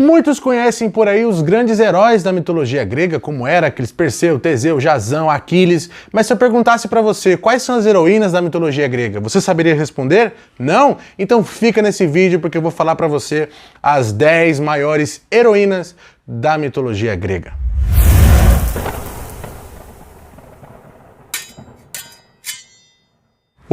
Muitos conhecem por aí os grandes heróis da mitologia grega, como Héracles, Perseu, Teseu, Jasão, Aquiles, mas se eu perguntasse para você quais são as heroínas da mitologia grega, você saberia responder? Não? Então fica nesse vídeo porque eu vou falar para você as 10 maiores heroínas da mitologia grega.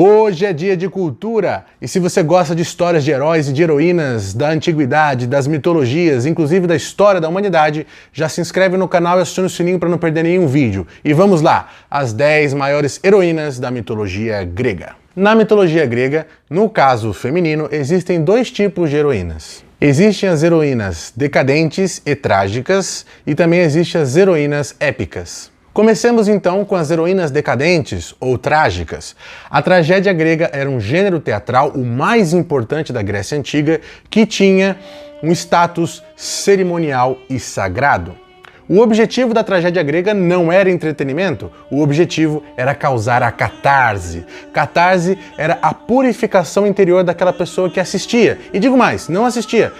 Hoje é dia de cultura, e se você gosta de histórias de heróis e de heroínas da antiguidade, das mitologias, inclusive da história da humanidade, já se inscreve no canal e aciona o sininho para não perder nenhum vídeo. E vamos lá, as 10 maiores heroínas da mitologia grega. Na mitologia grega, no caso feminino, existem dois tipos de heroínas. Existem as heroínas decadentes e trágicas, e também existem as heroínas épicas. Comecemos então com as heroínas decadentes ou trágicas. A tragédia grega era um gênero teatral, o mais importante da Grécia Antiga, que tinha um status cerimonial e sagrado. O objetivo da tragédia grega não era entretenimento, o objetivo era causar a catarse. Catarse era a purificação interior daquela pessoa que assistia. E digo mais, não assistia,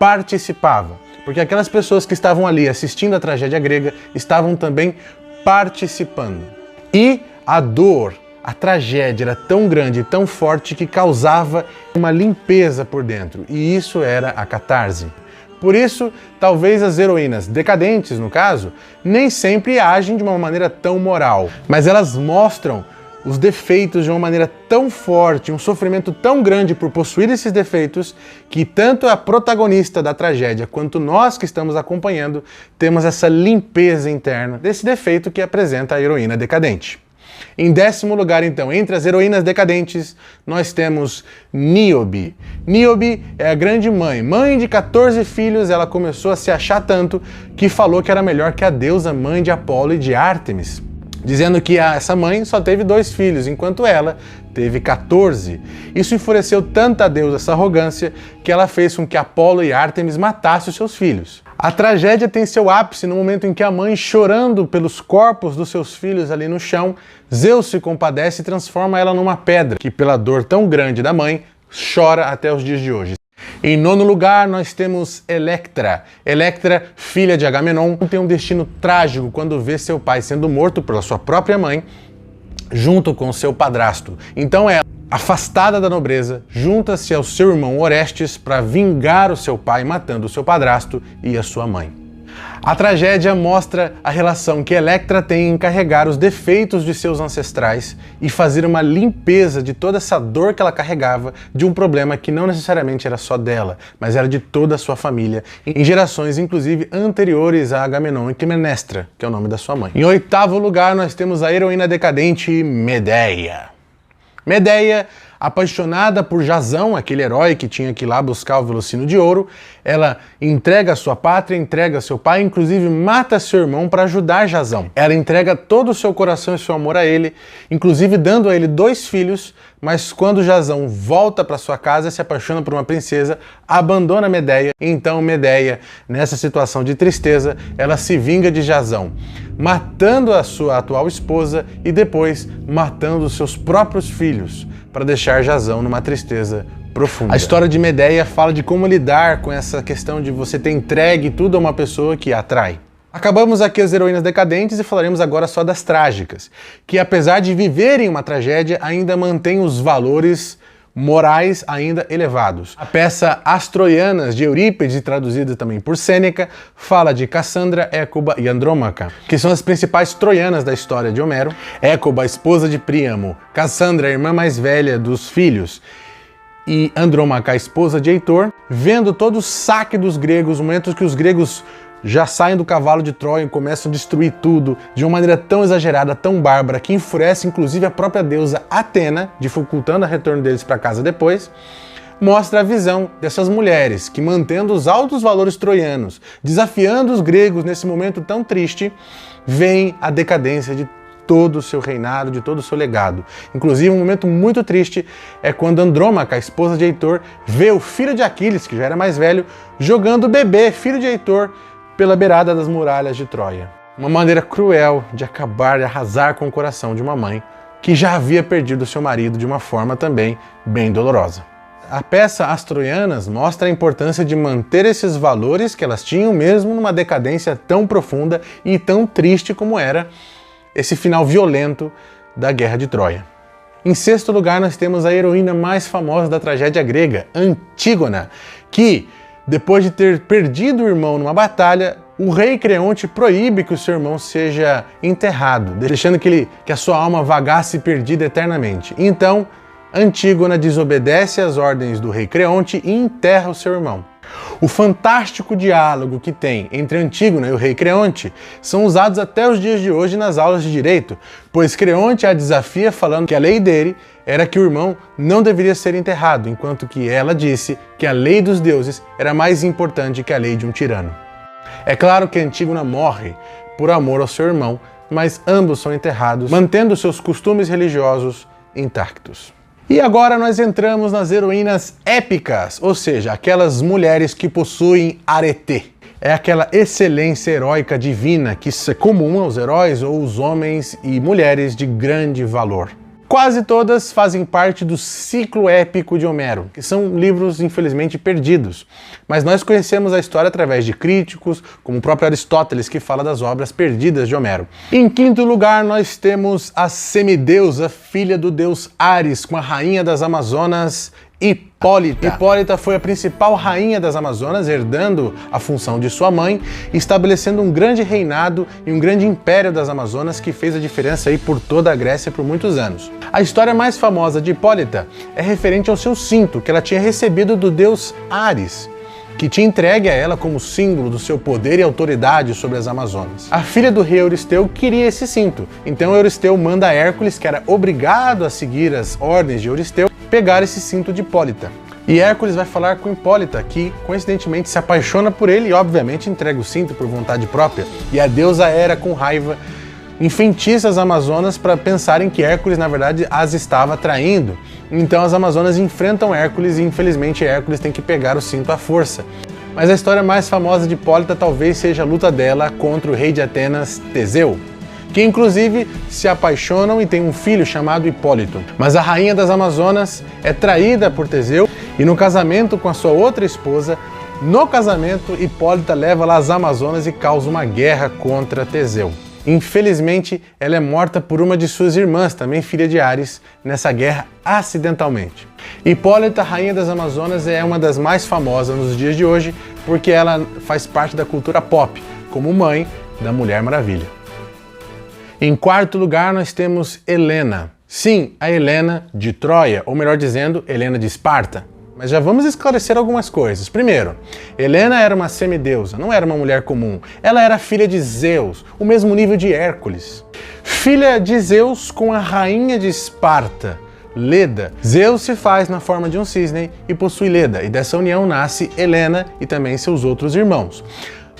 participava. Porque aquelas pessoas que estavam ali assistindo a tragédia grega estavam também participando. E a dor, a tragédia era tão grande e tão forte que causava uma limpeza por dentro, e isso era a catarse. Por isso, talvez as heroínas decadentes, no caso, nem sempre agem de uma maneira tão moral, mas elas mostram os defeitos de uma maneira tão forte, um sofrimento tão grande por possuir esses defeitos, que tanto a protagonista da tragédia quanto nós que estamos acompanhando temos essa limpeza interna desse defeito que apresenta a heroína decadente. Em 10º lugar, então, entre as heroínas decadentes, nós temos Níobe. Níobe é a grande mãe. Mãe de 14 filhos, ela começou a se achar tanto que falou que era melhor que a deusa mãe de Apolo e de Ártemis, dizendo que essa mãe só teve 2 filhos, enquanto ela teve 14. Isso enfureceu tanto a deusa, essa arrogância, que ela fez com que Apolo e Ártemis matassem os seus filhos. A tragédia tem seu ápice no momento em que a mãe, chorando pelos corpos dos seus filhos ali no chão, Zeus se compadece e transforma ela numa pedra, que pela dor tão grande da mãe, chora até os dias de hoje. Em 9º lugar, nós temos Electra. Electra, filha de Agamenon, tem um destino trágico quando vê seu pai sendo morto pela sua própria mãe, junto com seu padrasto. Então ela, afastada da nobreza, junta-se ao seu irmão Orestes para vingar o seu pai, matando o seu padrasto e a sua mãe. A tragédia mostra a relação que Electra tem em carregar os defeitos de seus ancestrais e fazer uma limpeza de toda essa dor que ela carregava de um problema que não necessariamente era só dela, mas era de toda a sua família, em gerações inclusive anteriores a Agamenon e Clitemnestra, que é o nome da sua mãe. Em 8º lugar, nós temos a heroína decadente Medeia. Medeia, apaixonada por Jasão, aquele herói que tinha que ir lá buscar o velocino de ouro, ela entrega a sua pátria, entrega seu pai, inclusive mata seu irmão para ajudar Jasão. Ela entrega todo o seu coração e seu amor a ele, inclusive dando a ele 2 filhos, mas quando Jasão volta para sua casa, se apaixona por uma princesa, abandona Medeia. Então Medeia, nessa situação de tristeza, ela se vinga de Jasão, matando a sua atual esposa e depois matando os seus próprios filhos, para deixar Jasão numa tristeza profunda. A história de Medeia fala de como lidar com essa questão de você ter entregue tudo a uma pessoa que a atrai. Acabamos aqui as heroínas decadentes e falaremos agora só das trágicas, que apesar de viverem uma tragédia, ainda mantêm os valores morais ainda elevados. A peça As Troianas, de Eurípides, traduzida também por Sêneca, fala de Cassandra, Écuba e Andrômaca, que são as principais troianas da história de Homero. Écuba, esposa de Príamo, Cassandra, a irmã mais velha dos filhos, e Andrômaca, a esposa de Heitor, vendo todo o saque dos gregos, no momento que os gregos já saem do cavalo de Troia e começam a destruir tudo de uma maneira tão exagerada, tão bárbara, que enfurece inclusive a própria deusa Atena, dificultando o retorno deles para casa depois, mostra a visão dessas mulheres que, mantendo os altos valores troianos, desafiando os gregos nesse momento tão triste, veem a decadência de todo o seu reinado, de todo o seu legado. Inclusive, um momento muito triste é quando Andrômaca, a esposa de Heitor, vê o filho de Aquiles, que já era mais velho, jogando o bebê, filho de Heitor, pela beirada das muralhas de Troia. Uma maneira cruel de acabar e arrasar com o coração de uma mãe que já havia perdido seu marido de uma forma também bem dolorosa. A peça As Troianas mostra a importância de manter esses valores que elas tinham mesmo numa decadência tão profunda e tão triste como era esse final violento da Guerra de Troia. Em sexto lugar, nós temos a heroína mais famosa da tragédia grega, Antígona, que, depois de ter perdido o irmão numa batalha, o rei Creonte proíbe que o seu irmão seja enterrado, deixando que a sua alma vagasse perdida eternamente. Então, Antígona desobedece às ordens do rei Creonte e enterra o seu irmão. O fantástico diálogo que tem entre Antígona e o rei Creonte são usados até os dias de hoje nas aulas de direito, pois Creonte a desafia falando que a lei dele era que o irmão não deveria ser enterrado, enquanto que ela disse que a lei dos deuses era mais importante que a lei de um tirano. É claro que Antígona morre por amor ao seu irmão, mas ambos são enterrados, mantendo seus costumes religiosos intactos. E agora nós entramos nas heroínas épicas, ou seja, aquelas mulheres que possuem arete. É aquela excelência heróica divina que é comum aos heróis ou aos homens e mulheres de grande valor. Quase todas fazem parte do ciclo épico de Homero, que são livros infelizmente perdidos. Mas nós conhecemos a história através de críticos, como o próprio Aristóteles, que fala das obras perdidas de Homero. Em quinto lugar, nós temos a semideusa, filha do deus Ares, com a rainha das Amazonas, Hipólita. Hipólita foi a principal rainha das Amazonas, herdando a função de sua mãe, estabelecendo um grande reinado e um grande império das Amazonas que fez a diferença aí por toda a Grécia por muitos anos. A história mais famosa de Hipólita é referente ao seu cinto, que ela tinha recebido do deus Ares, que tinha entregue a ela como símbolo do seu poder e autoridade sobre as Amazonas. A filha do rei Euristeu queria esse cinto, então Euristeu manda Hércules, que era obrigado a seguir as ordens de Euristeu, pegar esse cinto de Hipólita. E Hércules vai falar com Hipólita, que coincidentemente se apaixona por ele e obviamente entrega o cinto por vontade própria. E a deusa Hera, com raiva, enfeitiça as Amazonas para pensarem que Hércules na verdade as estava traindo. Então as Amazonas enfrentam Hércules e infelizmente Hércules tem que pegar o cinto à força. Mas a história mais famosa de Hipólita talvez seja a luta dela contra o rei de Atenas, Teseu, que inclusive se apaixonam e tem um filho chamado Hipólito. Mas a rainha das Amazonas é traída por Teseu e no casamento com a sua outra esposa, Hipólita leva lá as Amazonas e causa uma guerra contra Teseu. Infelizmente, ela é morta por uma de suas irmãs, também filha de Ares, nessa guerra acidentalmente. Hipólita, rainha das Amazonas, é uma das mais famosas nos dias de hoje porque ela faz parte da cultura pop, como mãe da Mulher Maravilha. Em quarto lugar, nós temos Helena. Sim, a Helena de Troia, ou melhor dizendo, Helena de Esparta. Mas já vamos esclarecer algumas coisas. Primeiro, Helena era uma semideusa, não era uma mulher comum. Ela era filha de Zeus, o mesmo nível de Hércules. Filha de Zeus com a rainha de Esparta, Leda. Zeus se faz na forma de um cisne e possui Leda, e dessa união nasce Helena e também seus outros irmãos.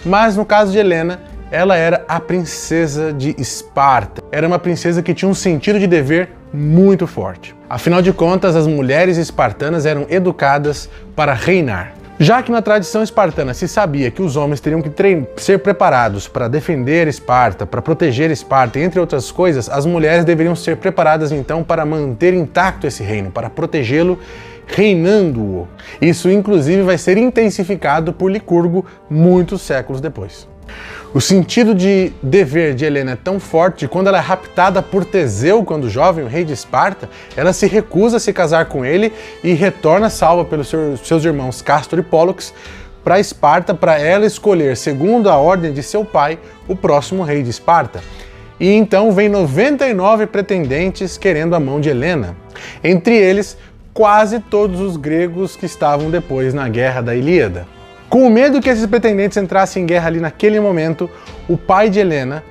Mas no caso de Helena, ela era a princesa de Esparta. Era uma princesa que tinha um sentido de dever muito forte. Afinal de contas, as mulheres espartanas eram educadas para reinar. Já que na tradição espartana se sabia que os homens teriam que ser preparados para defender Esparta, para proteger Esparta, entre outras coisas, as mulheres deveriam ser preparadas então para manter intacto esse reino, para protegê-lo, reinando-o. Isso inclusive vai ser intensificado por Licurgo muitos séculos depois. O sentido de dever de Helena é tão forte que quando ela é raptada por Teseu, quando jovem, o rei de Esparta, ela se recusa a se casar com ele e retorna salva pelos seus irmãos Castor e Pólux para Esparta, para ela escolher, segundo a ordem de seu pai, o próximo rei de Esparta. E então vem 99 pretendentes querendo a mão de Helena. Entre eles, quase todos os gregos que estavam depois na guerra da Ilíada. Com o medo que esses pretendentes entrassem em guerra ali naquele momento, o pai de Helena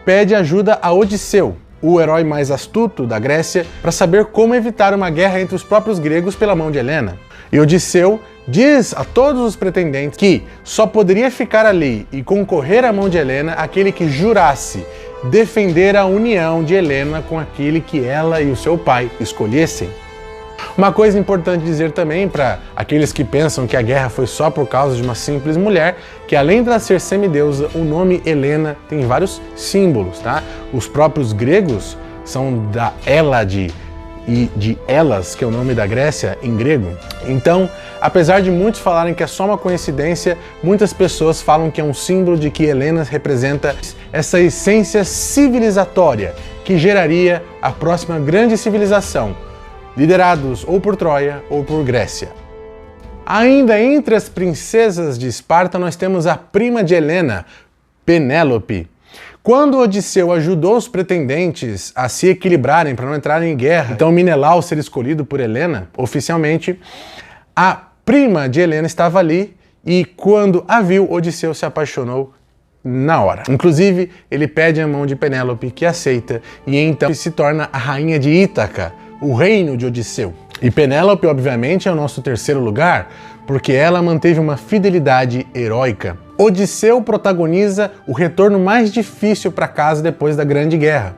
pede ajuda a Odisseu, o herói mais astuto da Grécia, para saber como evitar uma guerra entre os próprios gregos pela mão de Helena. E Odisseu diz a todos os pretendentes que só poderia ficar ali e concorrer à mão de Helena aquele que jurasse defender a união de Helena com aquele que ela e o seu pai escolhessem. Uma coisa importante dizer também para aqueles que pensam que a guerra foi só por causa de uma simples mulher, que além de ela ser semideusa, o nome Helena tem vários símbolos, tá? Os próprios gregos são da Hélade, e de Elas, que é o nome da Grécia em grego. Então, apesar de muitos falarem que é só uma coincidência, muitas pessoas falam que é um símbolo de que Helena representa essa essência civilizatória que geraria a próxima grande civilização, liderados ou por Troia ou por Grécia. Ainda entre as princesas de Esparta, nós temos a prima de Helena, Penélope. Quando Odisseu ajudou os pretendentes a se equilibrarem para não entrarem em guerra, então Menelau ser escolhido por Helena, oficialmente, a prima de Helena estava ali e quando a viu, Odisseu se apaixonou na hora. Inclusive, ele pede a mão de Penélope, que aceita, e então se torna a rainha de Ítaca, o reino de Odisseu. E Penélope, obviamente, é o nosso terceiro lugar, porque ela manteve uma fidelidade heróica. Odisseu protagoniza o retorno mais difícil para casa depois da Grande Guerra.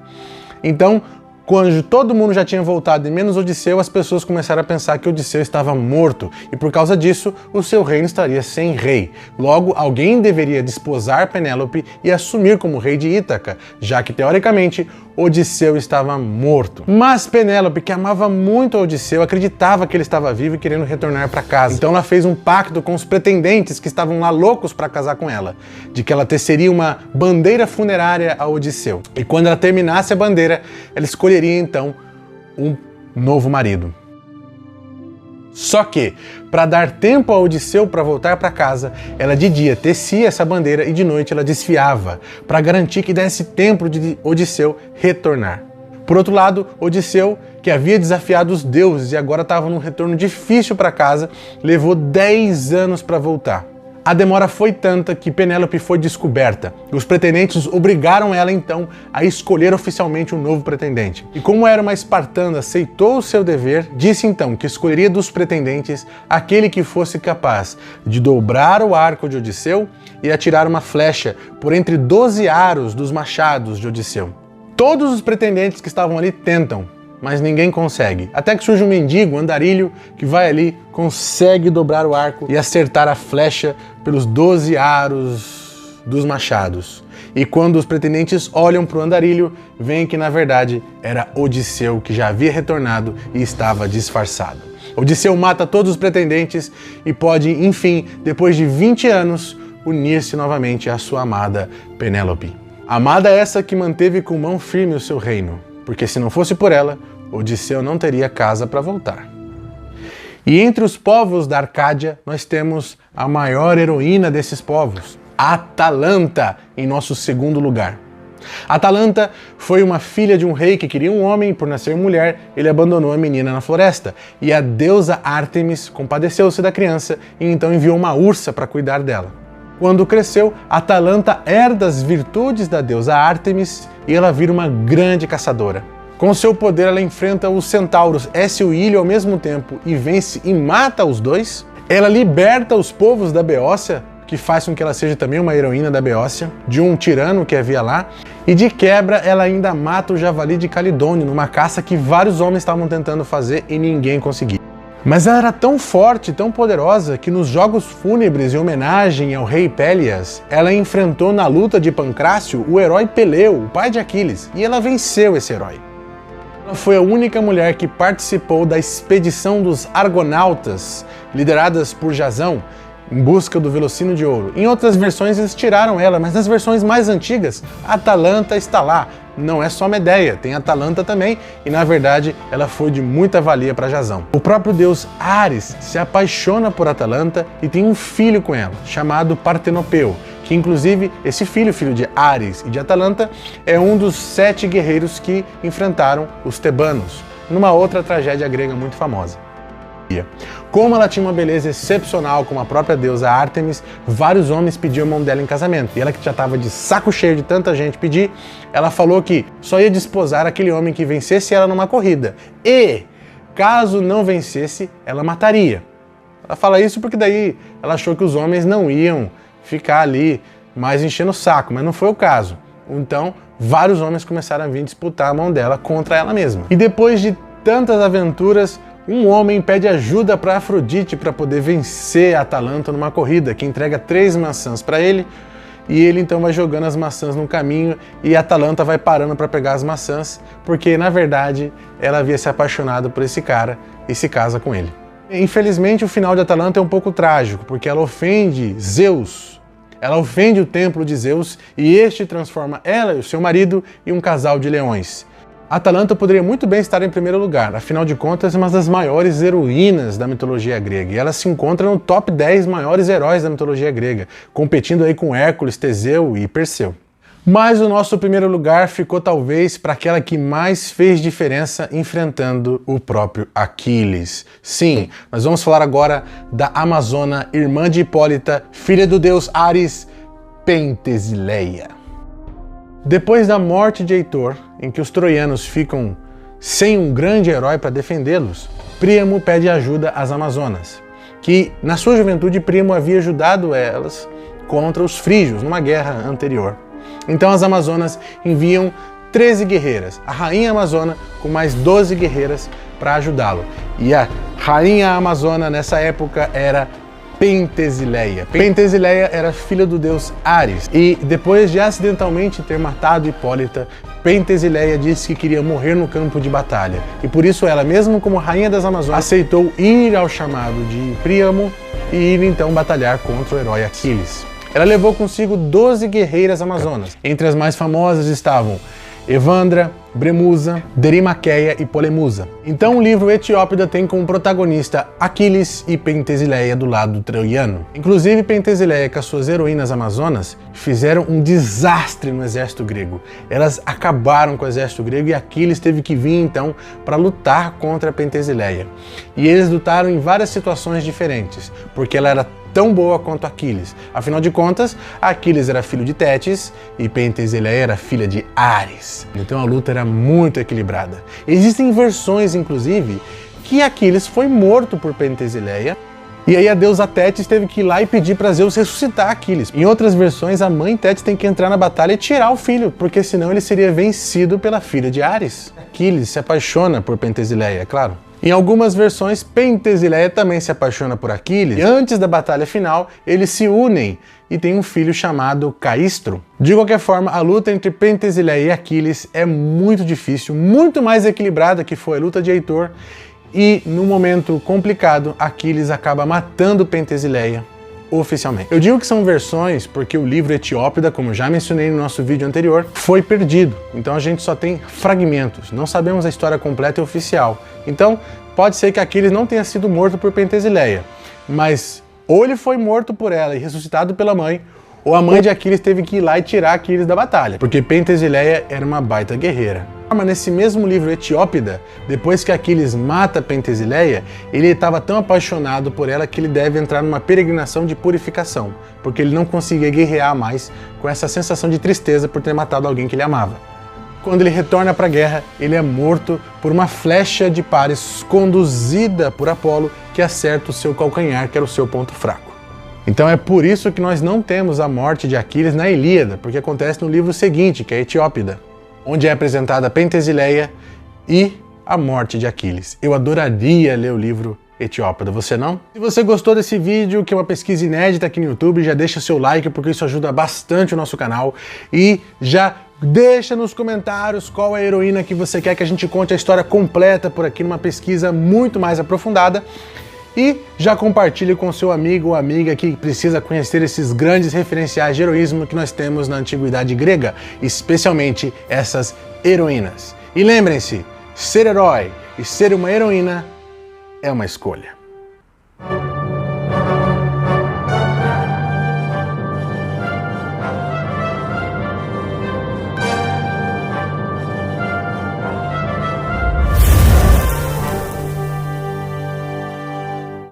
Então, quando todo mundo já tinha voltado e menos Odisseu, as pessoas começaram a pensar que Odisseu estava morto e por causa disso o seu reino estaria sem rei. Logo, alguém deveria desposar Penélope e assumir como rei de Ítaca, já que teoricamente Odisseu estava morto. Mas Penélope, que amava muito Odisseu, acreditava que ele estava vivo e querendo retornar para casa. Então ela fez um pacto com os pretendentes que estavam lá loucos para casar com ela, de que ela teceria uma bandeira funerária a Odisseu. E quando ela terminasse a bandeira, ela escolheria então um novo marido. Só que, para dar tempo a Odisseu para voltar para casa, ela de dia tecia essa bandeira e de noite ela desfiava, para garantir que desse tempo de Odisseu retornar. Por outro lado, Odisseu, que havia desafiado os deuses e agora estava num retorno difícil para casa, levou 10 anos para voltar. A demora foi tanta que Penélope foi descoberta. Os pretendentes obrigaram ela então a escolher oficialmente um novo pretendente. E como era uma espartana, aceitou o seu dever, disse então que escolheria dos pretendentes aquele que fosse capaz de dobrar o arco de Odisseu e atirar uma flecha por entre 12 aros dos machados de Odisseu. Todos os pretendentes que estavam ali tentam, mas ninguém consegue. Até que surge um mendigo, um andarilho, que vai ali, consegue dobrar o arco e acertar a flecha pelos 12 aros dos machados. E quando os pretendentes olham para o andarilho, veem que na verdade era Odisseu, que já havia retornado e estava disfarçado. Odisseu mata todos os pretendentes e pode, enfim, depois de 20 anos, unir-se novamente à sua amada Penélope. Amada essa que manteve com mão firme o seu reino, porque se não fosse por ela, Odisseu não teria casa para voltar. E entre os povos da Arcádia, nós temos a maior heroína desses povos, Atalanta, em nosso segundo lugar. Atalanta foi uma filha de um rei que queria um homem e por nascer mulher, ele abandonou a menina na floresta. E a deusa Ártemis compadeceu-se da criança e então enviou uma ursa para cuidar dela. Quando cresceu, Atalanta herda as virtudes da deusa Ártemis e ela vira uma grande caçadora. Com seu poder, ela enfrenta os centauros Écio e Ílio ao mesmo tempo e vence e mata os dois. Ela liberta os povos da Beócia, que faz com que ela seja também uma heroína da Beócia, de um tirano que havia lá. E de quebra, ela ainda mata o javali de Calidônio, numa caça que vários homens estavam tentando fazer e ninguém conseguia. Mas ela era tão forte, tão poderosa, que nos jogos fúnebres em homenagem ao rei Pélias, ela enfrentou na luta de Pancrácio o herói Peleu, o pai de Aquiles, e ela venceu esse herói. Ela foi a única mulher que participou da expedição dos Argonautas, lideradas por Jasão, em busca do Velocino de Ouro. Em outras versões eles tiraram ela, mas nas versões mais antigas, Atalanta está lá. Não é só Medeia, tem Atalanta também, e na verdade ela foi de muita valia para Jasão. O próprio deus Ares se apaixona por Atalanta e tem um filho com ela, chamado Partenopeu, que inclusive esse filho de Ares e de Atalanta, é um dos 7 guerreiros que enfrentaram os tebanos, numa outra tragédia grega muito famosa. Como ela tinha uma beleza excepcional como a própria deusa Ártemis, vários homens pediam a mão dela em casamento. E ela, que já estava de saco cheio de tanta gente pedir, ela falou que só ia desposar aquele homem que vencesse ela numa corrida. E, caso não vencesse, ela mataria. Ela fala isso porque daí ela achou que os homens não iam ficar ali mais enchendo o saco, mas não foi o caso. Então, vários homens começaram a vir disputar a mão dela contra ela mesma. E depois de tantas aventuras, um homem pede ajuda para Afrodite para poder vencer a Atalanta numa corrida, que entrega 3 maçãs para ele e ele então vai jogando as maçãs no caminho e a Atalanta vai parando para pegar as maçãs, porque na verdade ela havia se apaixonado por esse cara e se casa com ele. Infelizmente o final de Atalanta é um pouco trágico, porque ela ofende Zeus. Ela ofende o templo de Zeus e este transforma ela e o seu marido em um casal de leões. Atalanta poderia muito bem estar em primeiro lugar, afinal de contas é uma das maiores heroínas da mitologia grega, e ela se encontra no top 10 maiores heróis da mitologia grega, competindo aí com Hércules, Teseu e Perseu. Mas o nosso primeiro lugar ficou talvez para aquela que mais fez diferença enfrentando o próprio Aquiles. Sim, nós vamos falar agora da Amazona, irmã de Hipólita, filha do deus Ares, Pentesileia. Depois da morte de Heitor, em que os troianos ficam sem um grande herói para defendê-los, Príamo pede ajuda às Amazonas, que na sua juventude Príamo havia ajudado elas contra os frígios numa guerra anterior. Então as Amazonas enviam 13 guerreiras, a rainha Amazona com mais 12 guerreiras para ajudá-lo. E a rainha Amazona nessa época era Pentesileia. Pentesileia era filha do deus Ares e depois de acidentalmente ter matado Hipólita, Pentesileia disse que queria morrer no campo de batalha e por isso ela, mesmo como rainha das Amazonas, aceitou ir ao chamado de Príamo e ir então batalhar contra o herói Aquiles. Ela levou consigo 12 guerreiras amazonas. Entre as mais famosas estavam Evandra, Bremusa, Derimaqueia e Polemusa. Então o livro Etiópida tem como protagonista Aquiles e Pentesileia do lado troiano. Inclusive Pentesileia com as suas heroínas amazonas fizeram um desastre no exército grego. Elas acabaram com o exército grego e Aquiles teve que vir então para lutar contra Pentesileia. E eles lutaram em várias situações diferentes, porque ela era tão boa quanto Aquiles. Afinal de contas, Aquiles era filho de Tétis e Pentesileia era filha de Ares. Então a luta era muito equilibrada. Existem versões, inclusive, que Aquiles foi morto por Pentesileia e aí a deusa Tétis teve que ir lá e pedir para Zeus ressuscitar Aquiles. Em outras versões, a mãe Tétis tem que entrar na batalha e tirar o filho, porque senão ele seria vencido pela filha de Ares. Aquiles se apaixona por Pentesileia, é claro. Em algumas versões, Pentesileia também se apaixona por Aquiles e antes da batalha final, eles se unem e tem um filho chamado Caistro. De qualquer forma, a luta entre Pentesileia e Aquiles é muito difícil, muito mais equilibrada que foi a luta de Heitor e, num momento complicado, Aquiles acaba matando Pentesileia oficialmente. Eu digo que são versões porque o livro Etiópida, como já mencionei no nosso vídeo anterior, foi perdido. Então a gente só tem fragmentos, não sabemos a história completa e oficial. Então pode ser que Aquiles não tenha sido morto por Pentesileia, mas ou ele foi morto por ela e ressuscitado pela mãe, ou a mãe de Aquiles teve que ir lá e tirar Aquiles da batalha, porque Pentesileia era uma baita guerreira. Mas nesse mesmo livro Etiópida, depois que Aquiles mata Pentesileia, ele estava tão apaixonado por ela que ele deve entrar numa peregrinação de purificação, porque ele não conseguia guerrear mais com essa sensação de tristeza por ter matado alguém que ele amava. Quando ele retorna para a guerra, ele é morto por uma flecha de Paris conduzida por Apolo que acerta o seu calcanhar, que era o seu ponto fraco. Então é por isso que nós não temos a morte de Aquiles na Ilíada, porque acontece no livro seguinte, que é Etiópida, onde é apresentada Pentesileia e a morte de Aquiles. Eu adoraria ler o livro Etiópida, você não? Se você gostou desse vídeo, que é uma pesquisa inédita aqui no YouTube, já deixa seu like, porque isso ajuda bastante o nosso canal, e já deixa nos comentários qual é a heroína que você quer que a gente conte a história completa por aqui, numa pesquisa muito mais aprofundada. E já compartilhe com seu amigo ou amiga que precisa conhecer esses grandes referenciais de heroísmo que nós temos na antiguidade grega, especialmente essas heroínas. E lembrem-se, ser herói e ser uma heroína é uma escolha.